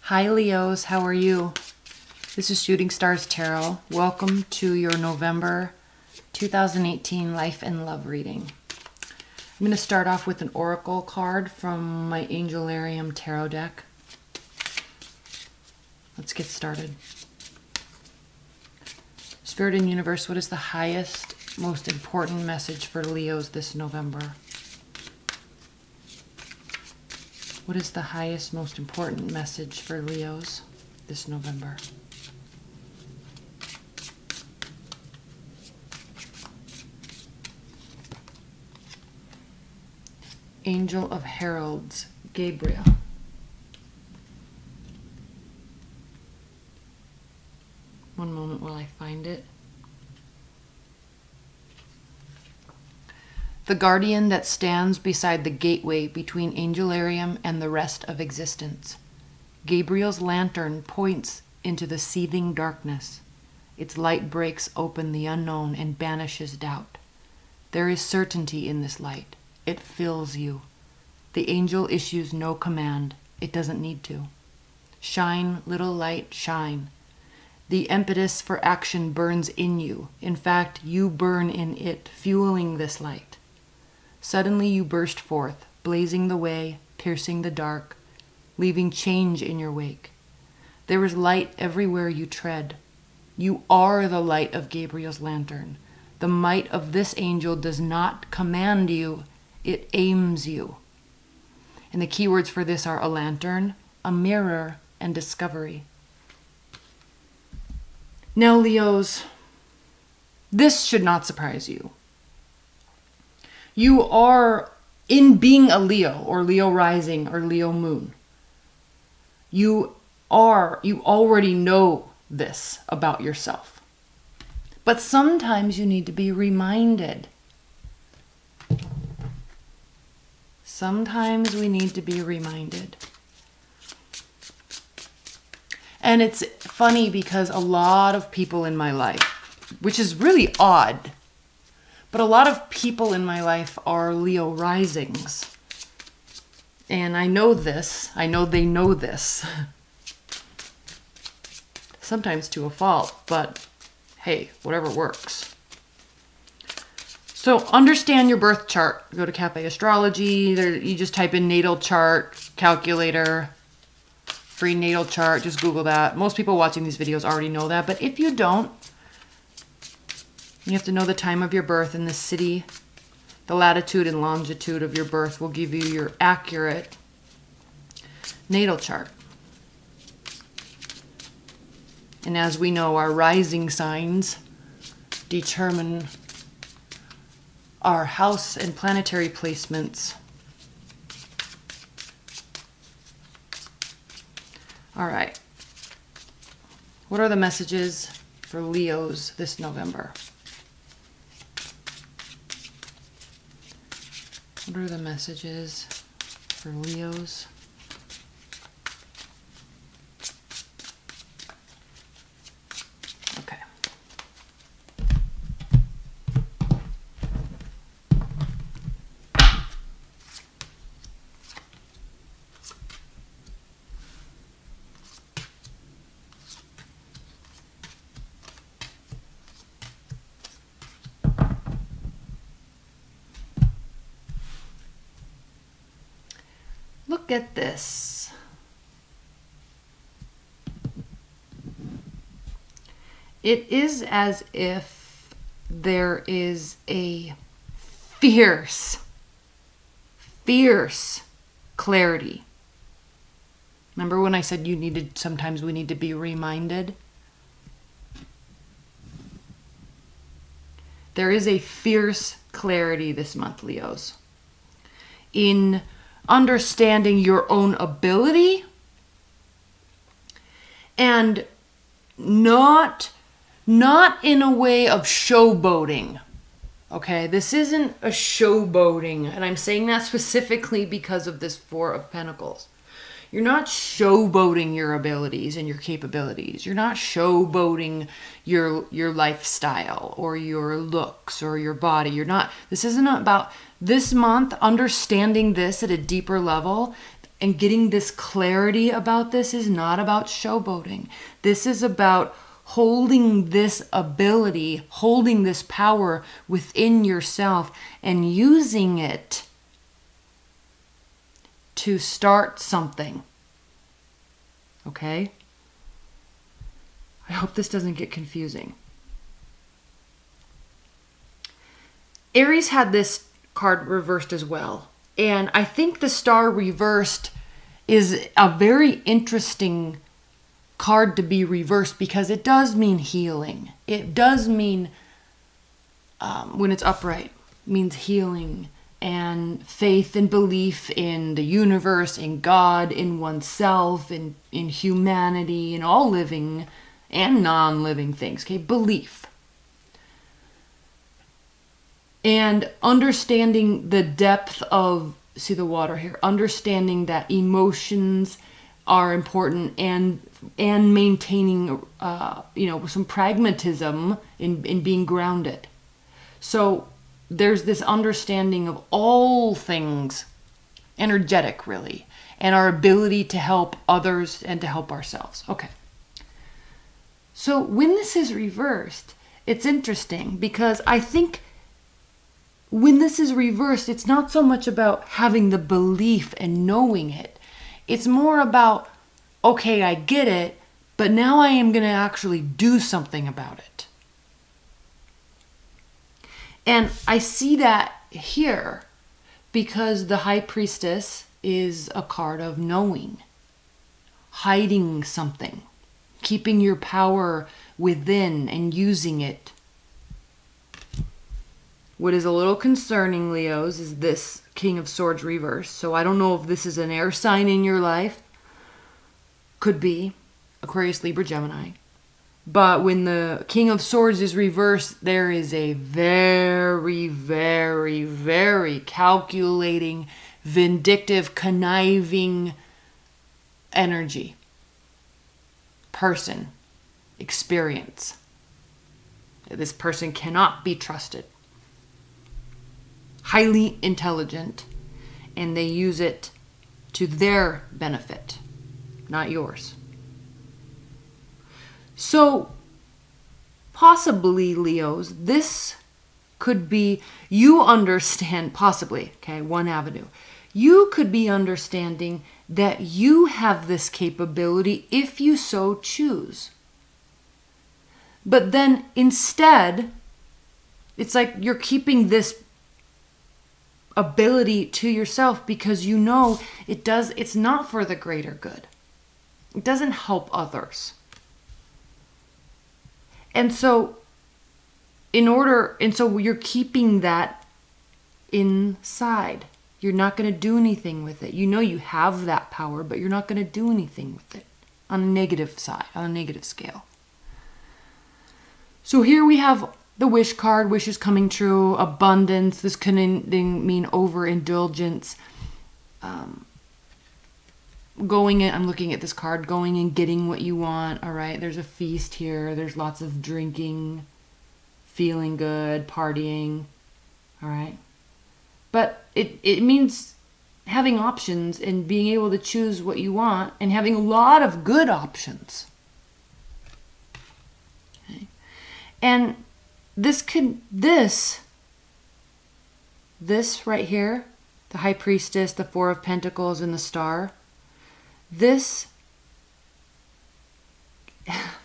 Hi Leos, how are you? This is Shooting Stars Tarot. Welcome to your November 2018 Life and Love reading. I'm going to start off with an oracle card from my Angelarium tarot deck. Let's get started. Spirit and Universe, what is the highest, most important message for Leos this November? What is the highest, most important message for Leos this November? Angel of Heralds, Gabriel. One moment while I find it. The guardian that stands beside the gateway between Angelarium and the rest of existence. Gabriel's lantern points into the seething darkness. Its light breaks open the unknown and banishes doubt. There is certainty in this light. It fills you. The angel issues no command. It doesn't need to. Shine, little light, shine. The impetus for action burns in you. In fact, you burn in it, fueling this light. Suddenly you burst forth, blazing the way, piercing the dark, leaving change in your wake. There is light everywhere you tread. You are the light of Gabriel's lantern. The might of this angel does not command you, it aims you. And the keywords for this are a lantern, a mirror, and discovery. Now, Leos, this should not surprise you. You are, in being a Leo, or Leo rising, or Leo moon, you already know this about yourself. But sometimes you need to be reminded. Sometimes we need to be reminded. And it's funny because a lot of people in my life, which is really odd, but a lot of people in my life are Leo risings. And I know this. I know they know this. Sometimes to a fault, but hey, whatever works. So understand your birth chart. Go to Cafe Astrology. There, you just type in natal chart, calculator, free natal chart. Just Google that. Most people watching these videos already know that. But if you don't, you have to know the time of your birth and the city. The latitude and longitude of your birth will give you your accurate natal chart. And as we know, our rising signs determine our house and planetary placements. All right. What are the messages for Leos this November? What are the messages for Leos? Okay. Look at this. It is as if there is a fierce clarity. Remember when I said sometimes we need to be reminded? There is a fierce clarity this month, Leos, in understanding your own ability and not in a way of showboating. Okay, this isn't a showboating, and I'm saying that specifically because of this Four of Pentacles. You're not showboating your abilities and your capabilities. You're not showboating your lifestyle or your looks or your body. This isn't about this month understanding this at a deeper level. and getting this clarity about this is not about showboating. This is about holding this ability, holding this power within yourself and using it to start something. Okay? I hope this doesn't get confusing. Aries had this card reversed as well. And I think the star reversed is a very interesting card to be reversed because it does mean healing. It does mean, when it's upright, means healing and faith and belief in the universe, in God, in oneself, in humanity, in all living and non-living things. Okay, belief. And understanding the depth of, see the water here, understanding that emotions are important and maintaining, some pragmatism in being grounded. So there's this understanding of all things energetic, really, and our ability to help others and to help ourselves. Okay. So when this is reversed, it's interesting because I think when this is reversed, it's not so much about having the belief and knowing it. It's more about, okay, I get it, but now I am going to actually do something about it. And I see that here because the High Priestess is a card of knowing, hiding something, keeping your power within and using it. What is a little concerning, Leos, is this King of Swords reverse. So I don't know if this is an air sign in your life. Could be Aquarius, Libra, Gemini. But when the King of Swords is reversed, there is a very, very, very calculating, vindictive, conniving energy. Person. Experience. This person cannot be trusted. Highly intelligent, and they use it to their benefit, not yours. So, possibly, Leos, this could be, you understand, possibly, okay, one avenue. You could be understanding that you have this capability if you so choose. But then instead, it's like you're keeping this ability to yourself because you know it's not for the greater good. It doesn't help others. And so you're keeping that inside. You're not going to do anything with it. You know you have that power, but you're not going to do anything with it on a negative side, on a negative scale. So here we have the wish card, wishes coming true, abundance. This can mean overindulgence. I'm looking at this card, going and getting what you want. All right, there's a feast here. There's lots of drinking, feeling good, partying. All right. But it means having options and being able to choose what you want and having a lot of good options. Okay. And this right here, the High Priestess, the Four of Pentacles, and the Star, this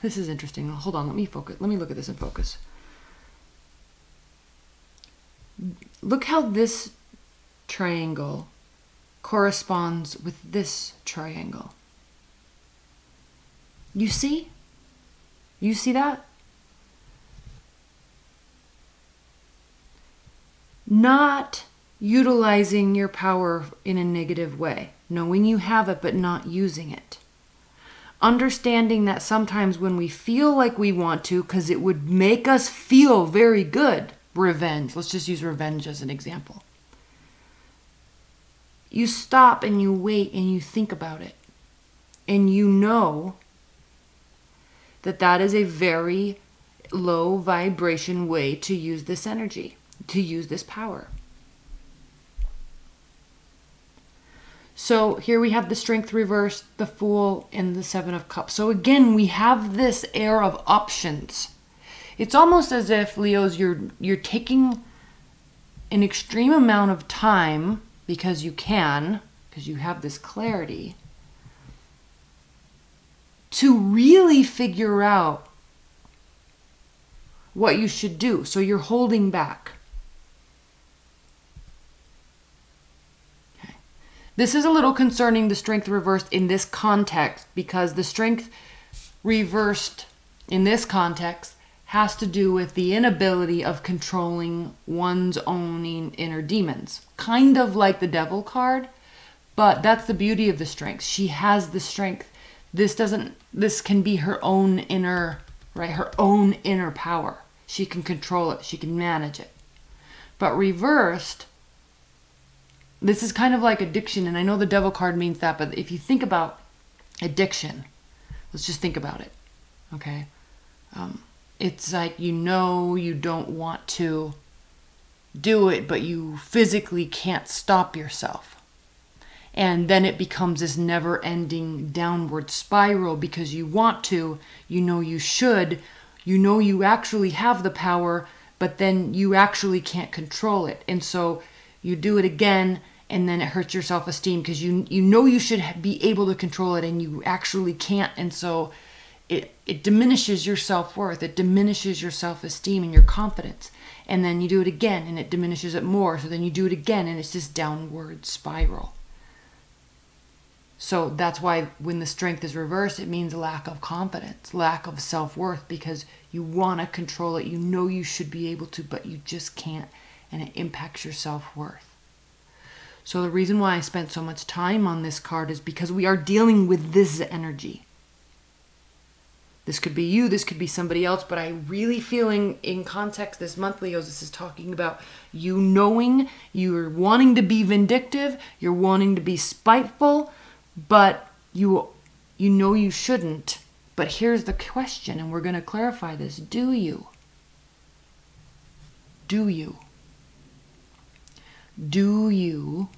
is interesting. Hold on, let me focus. Let me look at this in focus. Look how this triangle corresponds with this triangle. You see? You see that? Not utilizing your power in a negative way. Knowing you have it, but not using it. Understanding that sometimes when we feel like we want to, because it would make us feel very good, revenge. Let's just use revenge as an example. You stop and you wait and you think about it. And you know that that is a very low vibration way to use this energy, to use this power. So here we have the Strength reversed, the Fool, and the Seven of Cups. So again, we have this air of options. It's almost as if, Leos, you're taking an extreme amount of time because you have this clarity, to really figure out what you should do. So you're holding back. Okay. This is a little concerning, the Strength reversed in this context, because the Strength reversed in this context has to do with the inability of controlling one's own inner demons. Kind of like the Devil card, but that's the beauty of the Strength. She has the strength. This can be her own inner, right? Her own inner power. She can control it. She can manage it. But reversed, this is kind of like addiction. And I know the Devil card means that, but if you think about addiction, let's just think about it. Okay. It's like, you don't want to do it, but you physically can't stop yourself. And then it becomes this never-ending downward spiral because you want to, you should, you actually have the power, but then you actually can't control it. And so you do it again, and then it hurts your self-esteem because you should be able to control it and you actually can't. And so it diminishes your self-worth. It diminishes your self-esteem and your confidence. And then you do it again and it diminishes it more. So then you do it again and it's this downward spiral. So that's why when the Strength is reversed, it means lack of confidence, lack of self-worth, because you want to control it. You should be able to, but you just can't. And it impacts your self-worth. So the reason why I spent so much time on this card is because we are dealing with this energy. This could be you, this could be somebody else, but I'm really feeling in context this month, Leos, this is talking about you knowing you're wanting to be vindictive, you're wanting to be spiteful, but you know you shouldn't. But here's the question, and we're going to clarify this. Do you? Do you? Do you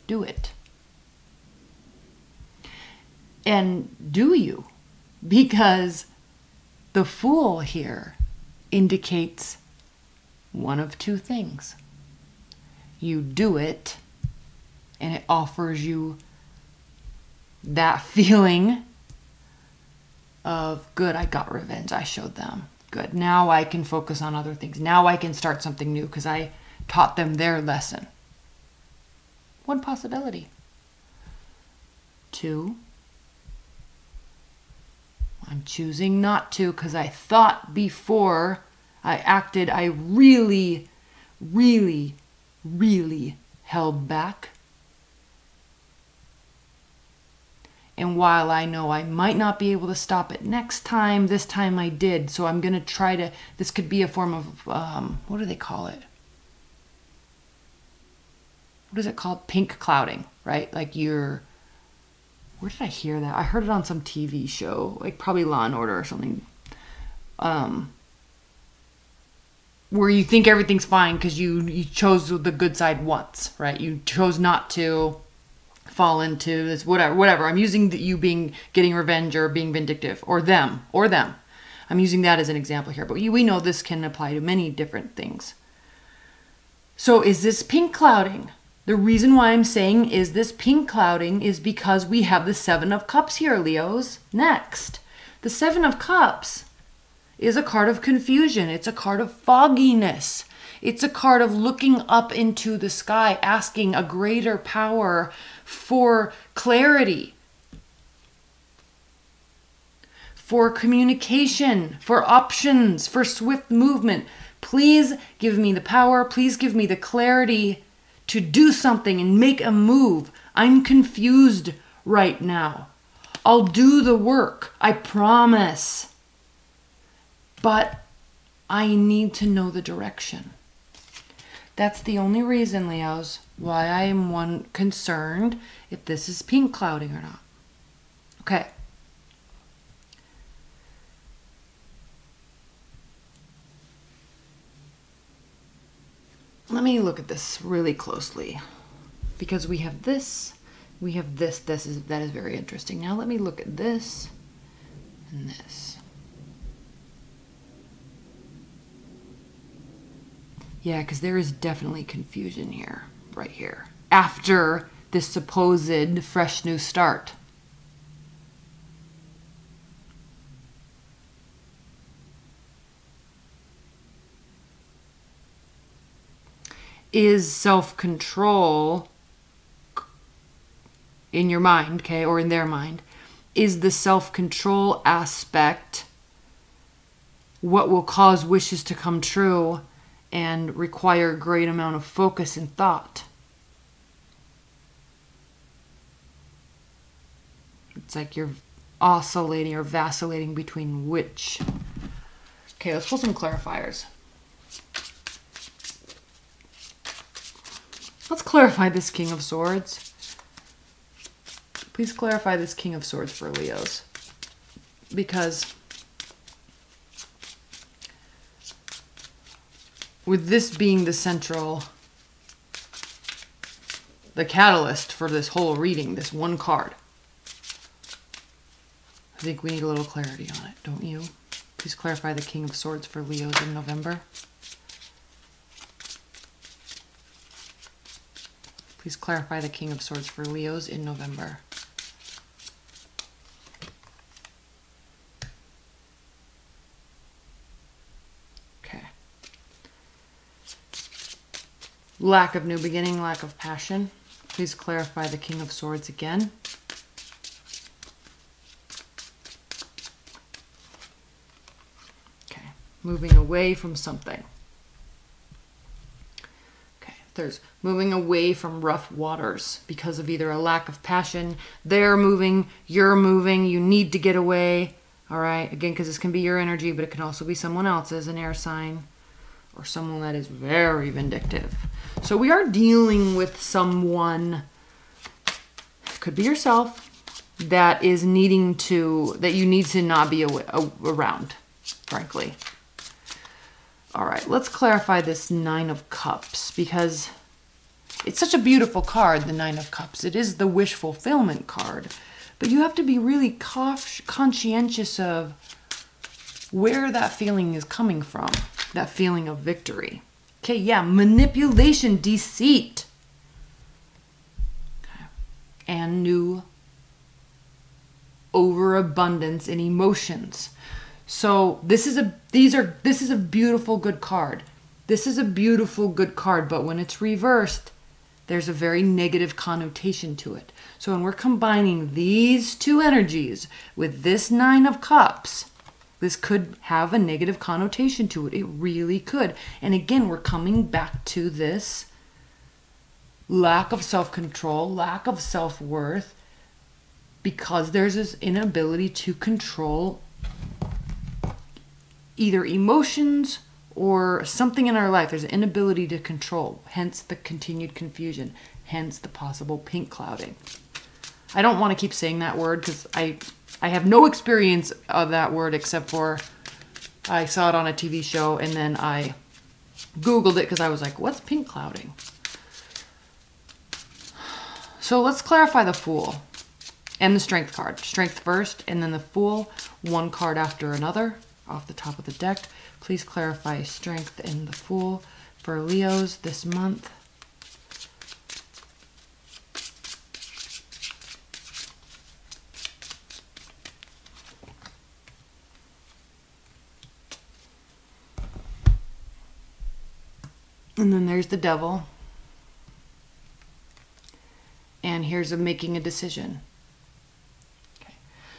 do it? And do you? Because the Fool here indicates one of two things. You do it, and it offers you that feeling of, good, I got revenge, I showed them. Good, now I can focus on other things. Now I can start something new because I taught them their lesson. One possibility. Two, I'm choosing not to because I thought before I acted, I really, really, really held back. And while I know I might not be able to stop it next time, this time I did. So I'm going to try to, this could be a form of, what do they call it? What is it called? Pink clouding, right? Like where did I hear that? I heard it on some TV show, like probably Law and Order or something. Where you think everything's fine because you chose the good side once, right? You chose not to fall into this, whatever. I'm using you getting revenge or being vindictive, or them. I'm using that as an example here, but we know this can apply to many different things. So is this pink clouding? The reason why I'm saying is this pink clouding is because we have the Seven of Cups here, Leos. Next, the Seven of Cups is a card of confusion. It's a card of fogginess. It's a card of looking up into the sky, asking a greater power for clarity, for communication, for options, for swift movement. Please give me the power. Please give me the clarity to do something and make a move. I'm confused right now. I'll do the work, I promise. But I need to know the direction. That's the only reason, Leos, why I am concerned if this is pink clouding or not. Okay. Let me look at this really closely. because we have this, that is very interesting. Now let me look at this and this. Yeah, because there is definitely confusion here, right here, after this supposed fresh new start. Is self-control in your mind, okay, or in their mind, is the self-control aspect what will cause wishes to come true and require a great amount of focus and thought? It's like you're oscillating or vacillating between which. Okay, let's pull some clarifiers. Let's clarify this King of Swords. Please clarify this King of Swords for Leos. Because with this being the central, the catalyst for this whole reading, this one card, I think we need a little clarity on it, don't you? Please clarify the King of Swords for Leos in November. Please clarify the King of Swords for Leos in November. Okay. Lack of new beginning, lack of passion. Please clarify the King of Swords again. Okay. Moving away from something. There's moving away from rough waters because of either a lack of passion. They're moving, you're moving, you need to get away. All right, again, because this can be your energy, but it can also be someone else's, an air sign, or someone that is very vindictive. So we are dealing with someone, could be yourself, that is needing to, that you need to not be around, frankly. All right, let's clarify this Nine of Cups, because it's such a beautiful card, the Nine of Cups. It is the wish fulfillment card, but you have to be really conscientious of where that feeling is coming from, that feeling of victory. Okay, yeah, manipulation, deceit, okay, and new overabundance in emotions. So this is a beautiful good card. This is a beautiful good card, but when it's reversed, there's a very negative connotation to it. So when we're combining these two energies with this Nine of Cups, this could have a negative connotation to it. It really could. And again, we're coming back to this lack of self-control, lack of self-worth, because there's this inability to control either emotions or something in our life. There's an inability to control, hence the continued confusion, hence the possible pink clouding. I don't want to keep saying that word because I have no experience of that word except for I saw it on a TV show and then I Googled it because I was like, what's pink clouding? So let's clarify the Fool and the Strength card. Strength first and then the Fool, one card after another. Off the top of the deck, please clarify Strength and the Fool for Leos this month. And then there's the Devil. And here's making a decision.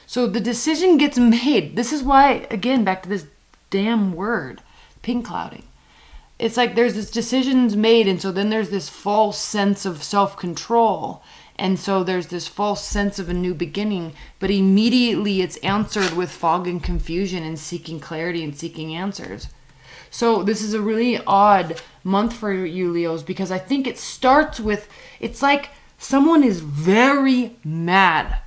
So the decision gets made. This is why, again, back to this damn word, pink clouding. It's like there's this decisions made, and so then there's this false sense of self-control. And so there's this false sense of a new beginning, but immediately it's answered with fog and confusion and seeking clarity and seeking answers. So this is a really odd month for you, Leos, because I think it starts with, it's like someone is very mad.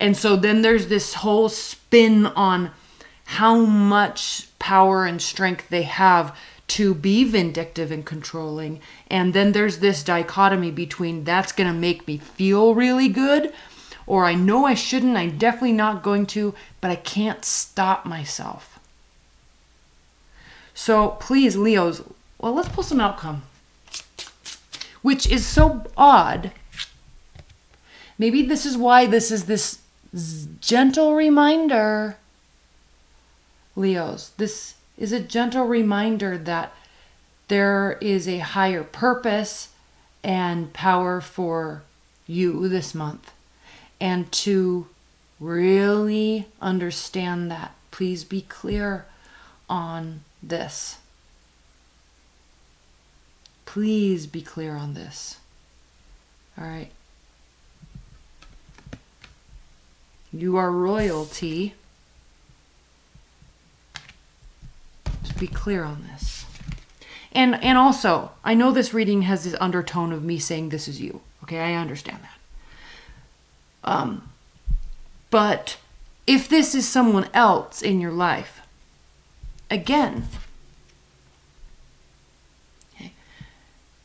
And so then there's this whole spin on how much power and strength they have to be vindictive and controlling. And then there's this dichotomy between that's going to make me feel really good, or I know I shouldn't, I'm definitely not going to, but I can't stop myself. So please, Leos, well, let's pull some outcome, which is so odd. Maybe this is why this is this gentle reminder, Leos. This is a gentle reminder that there is a higher purpose and power for you this month. And to really understand that, please be clear on this. Please be clear on this. All right. You are royalty. Just be clear on this. And also, I know this reading has this undertone of me saying this is you. Okay, I understand that. But if this is someone else in your life, again, okay,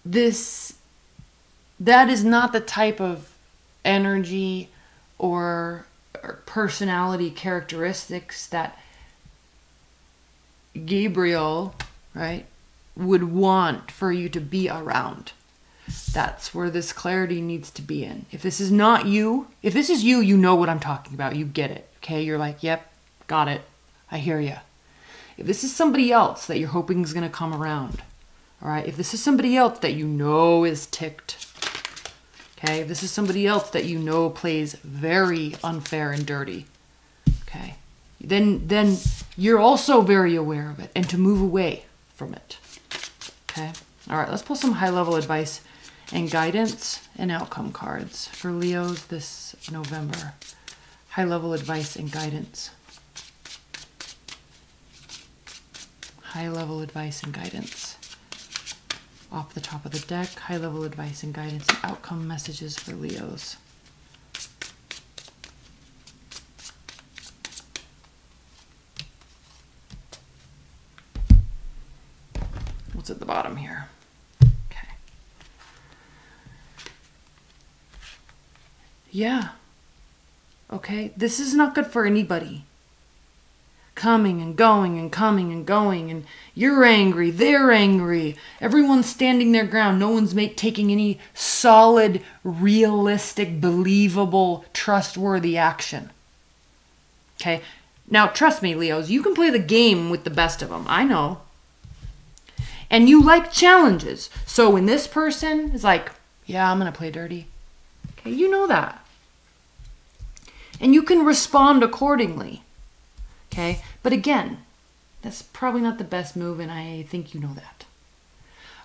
that is not the type of energy or personality characteristics that Gabriel, right, would want for you to be around. That's where this clarity needs to be in. If this is not you, if this is you, you know what I'm talking about. You get it. Okay. You're like, yep, got it. I hear you. If this is somebody else that you're hoping is going to come around, all right. If this is somebody else that you know is ticked, okay. If this is somebody else that you know plays very unfair and dirty, okay. Then you're also very aware of it and to move away from it. Okay. All right. Let's pull some high-level advice and guidance and outcome cards for Leos this November. High-level advice and guidance. High-level advice and guidance. Off the top of the deck, high-level advice and guidance and outcome messages for Leos. What's at the bottom here? Okay. Yeah. Okay. This is not good for anybody. Coming and going and coming and going, and you're angry, they're angry. Everyone's standing their ground. No one's taking any solid, realistic, believable, trustworthy action. Okay. Now, trust me, Leos, you can play the game with the best of them. I know. And you like challenges. So when this person is like, yeah, I'm going to play dirty. Okay, you know that. And you can respond accordingly. Okay, but again, that's probably not the best move, and I think you know that.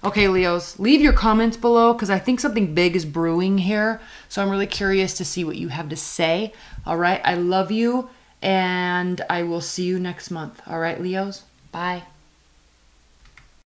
Okay, Leos, leave your comments below because I think something big is brewing here. So I'm really curious to see what you have to say. All right, I love you, and I will see you next month. All right, Leos, bye.